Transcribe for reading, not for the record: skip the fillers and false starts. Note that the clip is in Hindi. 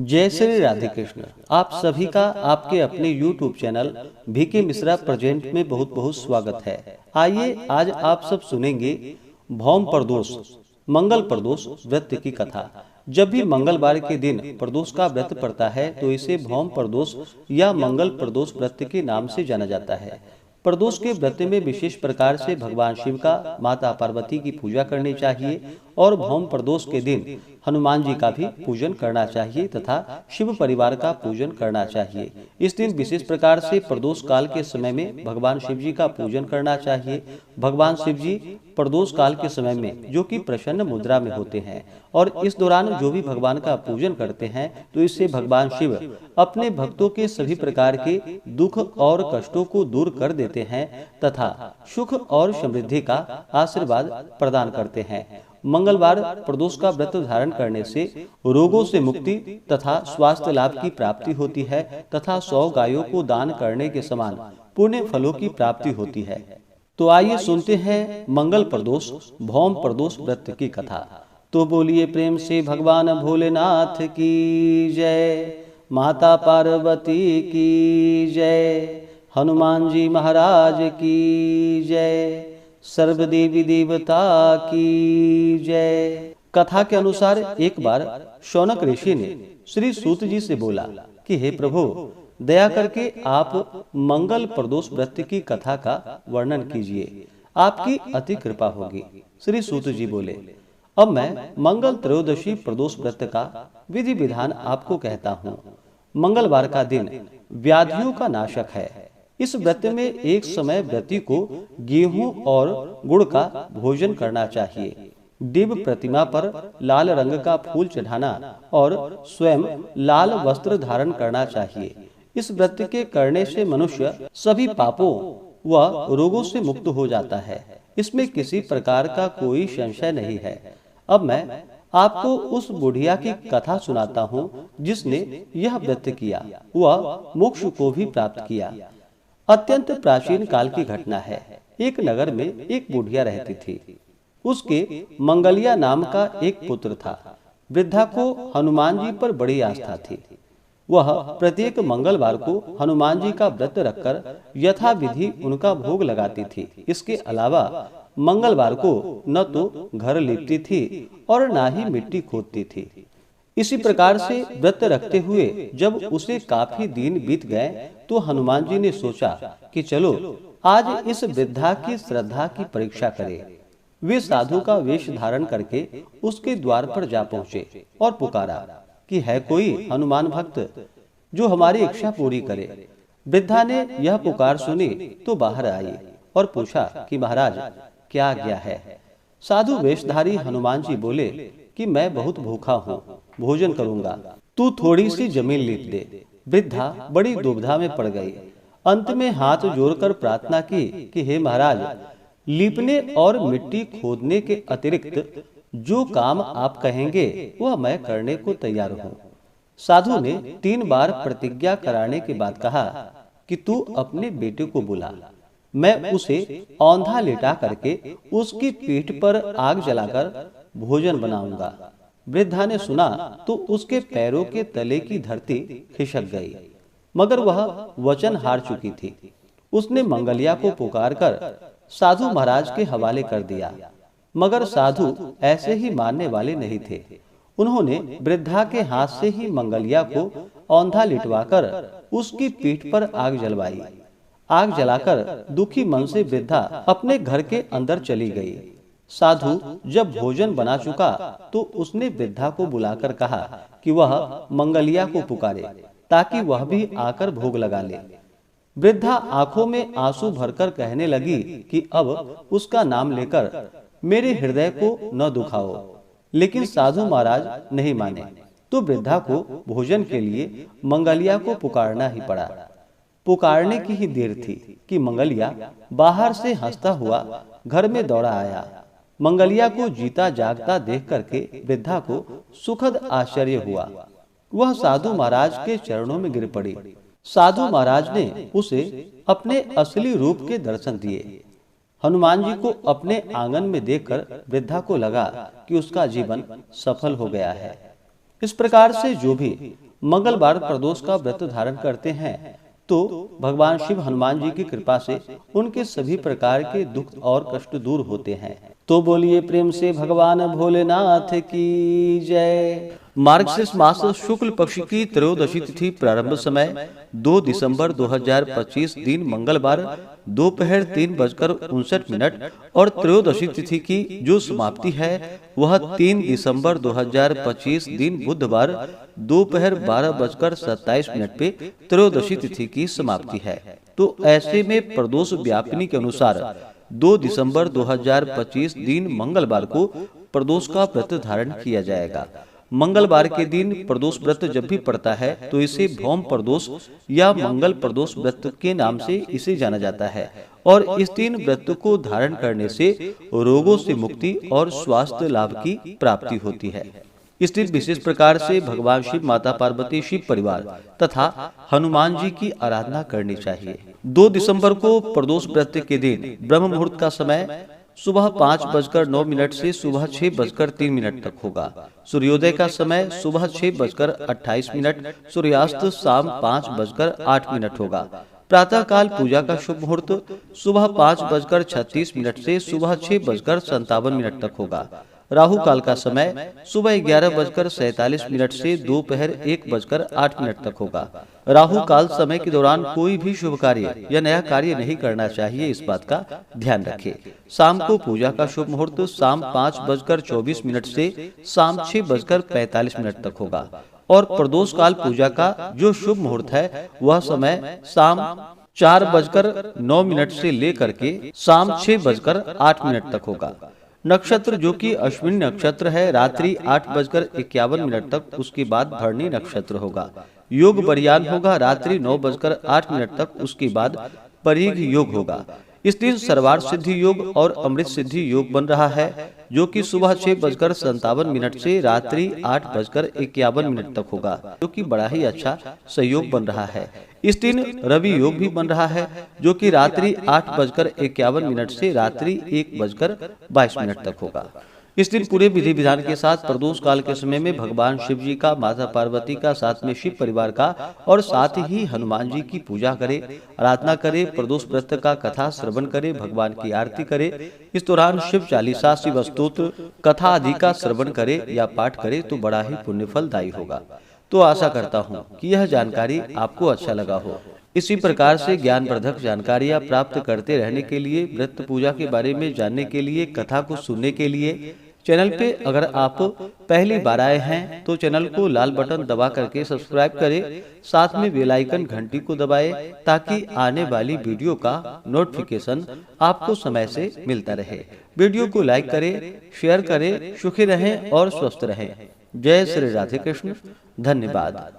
जय श्री राधे कृष्ण। आप सभी का आपके अपने YouTube channel VK Mishra present में बहुत बहुत स्वागत है। आइए आज आप सब सुनेंगे भौम प्रदोष मंगल प्रदोष व्रत की कथा। जब भी मंगलवार के दिन प्रदोष का व्रत पड़ता है तो इसे भौम प्रदोष या मंगल प्रदोष व्रत के नाम से जाना जाता है। प्रदोष के व्रत में विशेष प्रकार से भगवान शिव का, माता पार्वती की पूजा करनी चाहिए और भौम प्रदोष के दिन हनुमान जी का भी पूजन करना चाहिए तथा शिव परिवार का पूजन करना चाहिए। इस दिन विशेष प्रकार से प्रदोष काल के समय में भगवान शिव जी का पूजन करना चाहिए। भगवान शिव जी प्रदोष काल के समय में जो कि प्रसन्न मुद्रा में होते हैं और इस दौरान जो भी भगवान का पूजन करते हैं तो इससे भगवान शिव अपने भक्तों के सभी प्रकार के दुख और कष्टों को दूर कर देते हैं तथा सुख और समृद्धि का आशीर्वाद प्रदान करते हैं। मंगलवार प्रदोष का व्रत धारण करने से रोगों से मुक्ति तथा स्वास्थ्य लाभ की प्राप्ति होती है तथा 100 गायों को दान करने के समान पुण्य फलों की प्राप्ति होती है। तो आइए सुनते हैं मंगल प्रदोष भौम प्रदोष व्रत की कथा। तो बोलिए प्रेम से भगवान भोलेनाथ की जय, माता पार्वती की जय, हनुमान जी महाराज की जय, सर्व देवी देवता की जय। कथा के अनुसार एक बार शौनक ऋषि ने श्री सूत जी से बोला कि हे प्रभु, दया करके आप मंगल प्रदोष व्रत की कथा का वर्णन कीजिए, आपकी अति कृपा होगी। श्री सूत जी बोले, अब मैं मंगल त्रयोदशी प्रदोष व्रत का विधि विधान आपको कहता हूँ। मंगलवार का दिन व्याधियों का नाशक है। इस व्रत में एक समय व्रती को गेहूं और गुड़ का भोजन करना चाहिए। देव प्रतिमा पर लाल रंग का फूल चढ़ाना और स्वयं लाल वस्त्र धारण करना चाहिए। इस व्रत के करने से मनुष्य सभी पापों व रोगों से मुक्त हो जाता है। इसमें किसी प्रकार का कोई संशय नहीं है। अब मैं आपको उस बुढ़िया की कथा सुनाता हूँ जिसने यह व्रत किया, वह मोक्ष को भी प्राप्त किया। अत्यंत प्राचीन काल की घटना है। एक नगर में एक बुढ़िया रहती थी। उसके मंगलिया नाम का एक पुत्र था। वृद्धा को हनुमान जी पर बड़ी आस्था थी। वह प्रत्येक मंगलवार को हनुमान जी का व्रत रखकर यथाविधि उनका भोग लगाती थी। इसके अलावा मंगलवार को न तो घर लीपती थी और न ही मिट्टी खोदती थी। इसी प्रकार से व्रत रखते हुए जब उसे काफी दिन बीत गए तो हनुमान जी ने सोचा कि चलो आज इस वृद्धा की श्रद्धा की परीक्षा करें। वे साधु का वेश धारण करके उसके द्वार पर जा पहुँचे और पुकारा कि है कोई हनुमान भक्त जो हमारी इच्छा पूरी करे। वृद्धा ने यह पुकार सुनी तो बाहर आई और पूछा कि महाराज क्या आज्ञा है। साधु वेशधारी हनुमान जी बोले कि मैं बहुत भूखा हूँ, भोजन करूंगा, तू थोड़ी सी जमीन लीप दे। वृद्धा बड़ी दुविधा में पड़ गई। अंत में हाथ जोड़कर प्रार्थना की कि हे महाराज, लीपने और मिट्टी खोदने के अतिरिक्त जो काम आप कहेंगे वह मैं करने को तैयार हूँ। साधु ने 3 बार प्रतिज्ञा कराने के बाद कहा कि तू अपने बेटे को बुला, मैं उसे औंधा लेटा करके उसकी पीठ पर आग जलाकर भोजन बनाऊंगा। वृद्धा ने सुना तो उसके पैरों के तले की धरती खिसक गई, मगर वह वचन हार चुकी थी। उसने मंगलिया को पुकारकर साधु महाराज के हवाले कर दिया, मगर साधु ऐसे ही मानने वाले नहीं थे। उन्होंने वृद्धा के हाथ से ही मंगलिया को औंधा लिटवाकर उसकी पीठ पर आग जलवाई। आग जलाकर दुखी मन से वृद्धा अपने घर के अंदर चली गई। साधु जब भोजन बना चुका तो उसने वृद्धा को बुलाकर कहा कि वह मंगलिया को पुकारे ताकि वह भी आकर भोग लगा ले। वृद्धा आंखों में आंसू भरकर कहने लगी कि अब उसका नाम लेकर मेरे हृदय को न दुखाओ, लेकिन साधु महाराज नहीं माने तो वृद्धा को भोजन के लिए मंगलिया को पुकारना ही पड़ा। पुकारने की ही देर थी कि मंगलिया बाहर से हंसता हुआ घर में दौड़ा आया। मंगलिया को जीता जागता देख करके वृद्धा को सुखद आश्चर्य हुआ। वह साधु महाराज के चरणों में गिर पड़ी। साधु महाराज ने उसे अपने असली रूप के दर्शन दिए। हनुमान जी को अपने आंगन में देखकर वृद्धा को लगा कि उसका जीवन सफल हो गया है। इस प्रकार से जो भी मंगलवार प्रदोष का व्रत धारण करते हैं तो भगवान शिव हनुमान जी की कृपा से उनके सभी प्रकार के दुख और कष्ट दूर होते हैं। तो बोलिए प्रेम से भगवान भोलेनाथ की जय। मार्गशीर्ष मास शुक्ल पक्ष की त्रयोदशी तिथि प्रारंभ समय 2 दिसंबर 2025 दिन मंगलवार दोपहर 3:59 और त्रयोदशी तिथि की जो समाप्ति है वह 3 दिसंबर 2025 दिन बुधवार दोपहर 12:27 पे त्रयोदशी तिथि की समाप्ति है। तो ऐसे में प्रदोष व्यापिनी के अनुसार 2 दिसंबर 2025 दिन मंगलवार को प्रदोष का व्रत धारण किया जाएगा। मंगलवार के दिन प्रदोष व्रत जब भी पड़ता है तो इसे भौम प्रदोष या मंगल प्रदोष व्रत के नाम से इसे जाना जाता है और इस दिन व्रत को धारण करने से रोगों से मुक्ति और स्वास्थ्य लाभ की प्राप्ति होती है। इस दिन विशेष प्रकार से भगवान शिव, माता पार्वती, शिव परिवार तथा हनुमान जी की आराधना करनी चाहिए। 2 दिसंबर को प्रदोष व्रत के दिन ब्रह्म मुहूर्त का समय सुबह 5:09 से सुबह 6:03 तक होगा। सूर्योदय का समय सुबह 6:28, सूर्यास्त शाम 5:08 होगा। प्रातः काल पूजा का शुभ मुहूर्त सुबह 5:36 से सुबह 6:57 तक होगा। राहु काल का समय सुबह 11:47 से दोपहर 1:08 तक होगा। राहु काल समय के दौरान कोई भी शुभ कार्य या नया कार्य नहीं करना चाहिए, इस बात का ध्यान रखें। शाम को पूजा का शुभ मुहूर्त शाम 5:24 से शाम 6:45 तक होगा और प्रदोष काल पूजा का जो शुभ मुहूर्त है वह समय शाम 4:09 से लेकर के शाम 6:08 तक होगा। नक्षत्र जो कि अश्विनी नक्षत्र है रात्रि 8:51 तक, उसके बाद भरणी नक्षत्र होगा। योग बरियान होगा रात्रि 9:08 तक, उसके बाद परीघ योग होगा। इस दिन सर्वार्थ सिद्धि योग और अमृत सिद्धि योग बन रहा है जो कि सुबह 6:57 से रात्रि 8:51 तक होगा, जो कि बड़ा ही अच्छा संयोग बन रहा है। इस दिन रवि योग भी बन रहा है जो कि रात्रि 8:51 से रात्रि 1:22 तक होगा। इस दिन पूरे विधि विधान के साथ प्रदोष काल के समय में भगवान शिव जी का, माता पार्वती का, साथ में शिव परिवार का और साथ ही हनुमान जी की पूजा करे, आराधना करे, प्रदोष व्रत का कथा श्रवण करे, भगवान की आरती करे। इस दौरान शिव चालीसा, शिव स्तोत्र, कथा आदि का श्रवण करे या पाठ करे तो बड़ा ही पुण्य फलदायी होगा। तो आशा करता हूँ कि यह जानकारी आपको अच्छा लगा हो। इसी प्रकार से ज्ञानवर्धक जानकारियाँ प्राप्त करते रहने के लिए, व्रत पूजा के बारे में जानने के लिए, कथा को सुनने के लिए चैनल पे अगर आप पहली बार आए हैं तो चैनल को लाल बटन दबा करके सब्सक्राइब करें, साथ में बेल आइकन घंटी को दबाएं ताकि आने वाली वीडियो का नोटिफिकेशन आपको समय से मिलता रहे। वीडियो को लाइक करें, शेयर करें। सुखी रहें और स्वस्थ रहें। जय श्री राधे कृष्ण। धन्यवाद।